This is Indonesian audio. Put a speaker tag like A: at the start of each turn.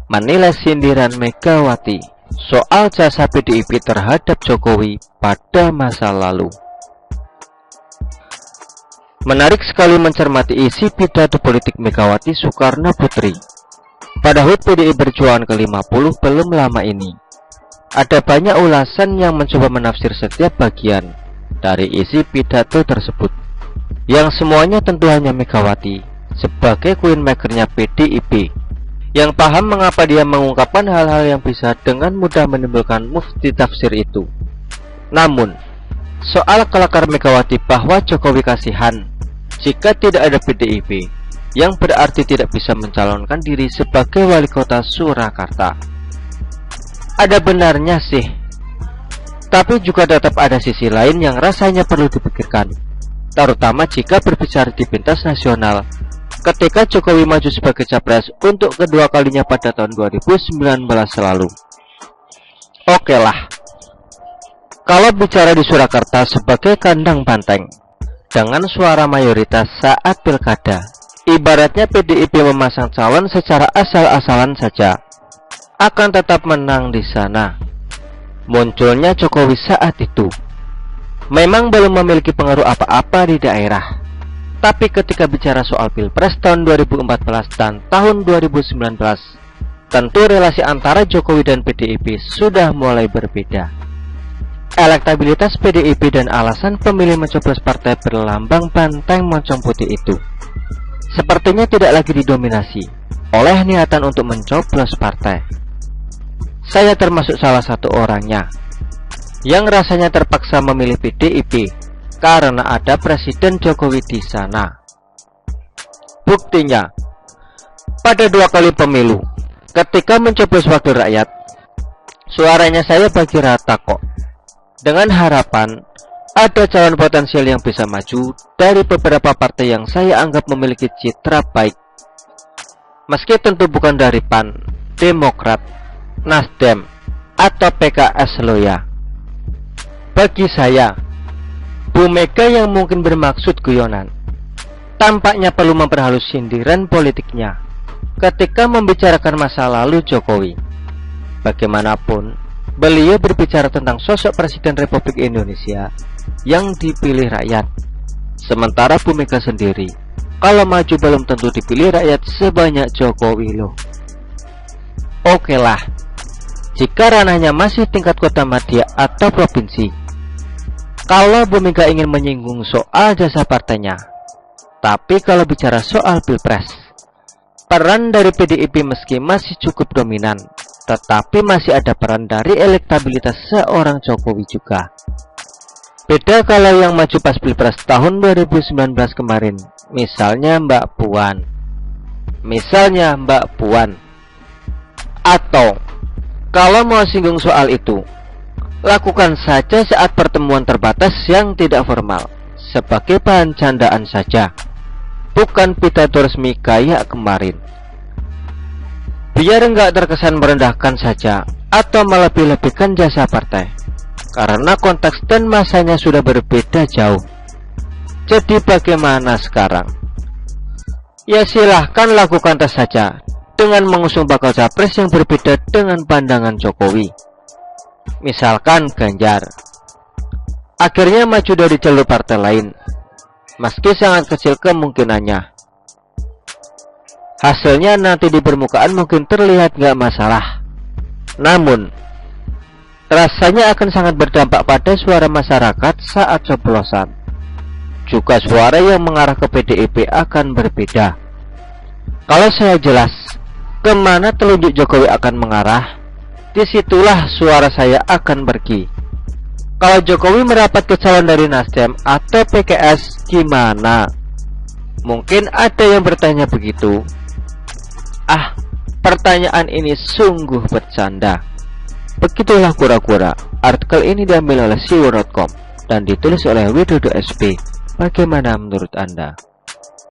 A: Menilai sindiran Megawati soal jasa PDIP terhadap Jokowi pada masa lalu. Menarik sekali mencermati isi pidato politik Megawati Soekarno Putri pada HUT PDI Perjuangan ke-50 belum lama ini. Ada banyak ulasan yang mencoba menafsir setiap bagian dari isi pidato tersebut, yang semuanya tentu hanya Megawati sebagai queenmakernya PDIP yang paham mengapa dia mengungkapkan hal-hal yang bisa dengan mudah menimbulkan mufti tafsir itu. Namun, soal kelakar Megawati bahwa Jokowi kasihan jika tidak ada PDIP, yang berarti tidak bisa mencalonkan diri sebagai wali kota Surakarta, ada benarnya sih, tapi juga tetap ada sisi lain yang rasanya perlu dipikirkan, terutama jika berbicara di pentas nasional ketika Jokowi maju sebagai capres untuk kedua kalinya pada tahun 2019 lalu. Oke lah, kalau bicara di Surakarta sebagai kandang banteng dengan suara mayoritas saat pilkada, ibaratnya PDIP memasang calon secara asal-asalan saja, akan tetap menang di sana. Munculnya Jokowi saat itu memang belum memiliki pengaruh apa-apa di daerah, tapi ketika bicara soal Pilpres tahun 2014 dan tahun 2019, tentu relasi antara Jokowi dan PDIP sudah mulai berbeda. Elektabilitas PDIP dan alasan pemilih mencoblos partai berlambang banteng moncong putih itu sepertinya tidak lagi didominasi oleh niatan untuk mencoblos partai. Saya termasuk salah satu orangnya yang rasanya terpaksa memilih PDIP karena ada Presiden Jokowi di sana. Buktinya, pada 2 kali pemilu, ketika mencoblos wakil rakyat, suaranya saya bagi rata kok, dengan harapan ada calon potensial yang bisa maju dari beberapa partai yang saya anggap memiliki citra baik, meski tentu bukan dari PAN, Demokrat, Nasdem, atau PKS Loya. Bagi saya, Bu Mega yang mungkin bermaksud guyonan tampaknya perlu memperhalus sindiran politiknya ketika membicarakan masa lalu Jokowi. Bagaimanapun, beliau berbicara tentang sosok Presiden Republik Indonesia yang dipilih rakyat, sementara Bu Mega sendiri kalau maju belum tentu dipilih rakyat sebanyak Jokowi loh. Oke lah, jika ranahnya masih tingkat kota madya atau provinsi, kalau Bu Mega ingin menyinggung soal jasa partainya. Tapi kalau bicara soal Pilpres, peran dari PDIP meski masih cukup dominan, tetapi masih ada peran dari elektabilitas seorang Jokowi juga. Beda kalau yang maju pas Pilpres tahun 2019 kemarin, misalnya Mbak Puan. Atau kalau mau singgung soal itu, lakukan saja saat pertemuan terbatas yang tidak formal, sebagai bahan candaan saja, bukan pidato resmi kayak kemarin. Biar enggak terkesan merendahkan saja atau melebih-lebihkan jasa partai, karena konteks dan masanya sudah berbeda jauh. Jadi bagaimana sekarang? Ya silahkan lakukan tes saja dengan mengusung bakal capres yang berbeda dengan pandangan Jokowi. Misalkan Ganjar akhirnya maju dari jalur partai lain, meski sangat kecil kemungkinannya. Hasilnya nanti di permukaan mungkin terlihat gak masalah, namun rasanya akan sangat berdampak pada suara masyarakat saat coblosan. Juga suara yang mengarah ke PDIP akan berbeda. Kalau saya jelas kemana telunjuk Jokowi akan mengarah, disitulah suara saya akan pergi. Kalau Jokowi merapat ke calon dari Nasdem atau PKS gimana? Mungkin ada yang bertanya begitu. Pertanyaan ini sungguh bercanda. Begitulah kura-kura. Artikel ini diambil oleh siwo.com dan ditulis oleh Widodo SP. Bagaimana menurut Anda?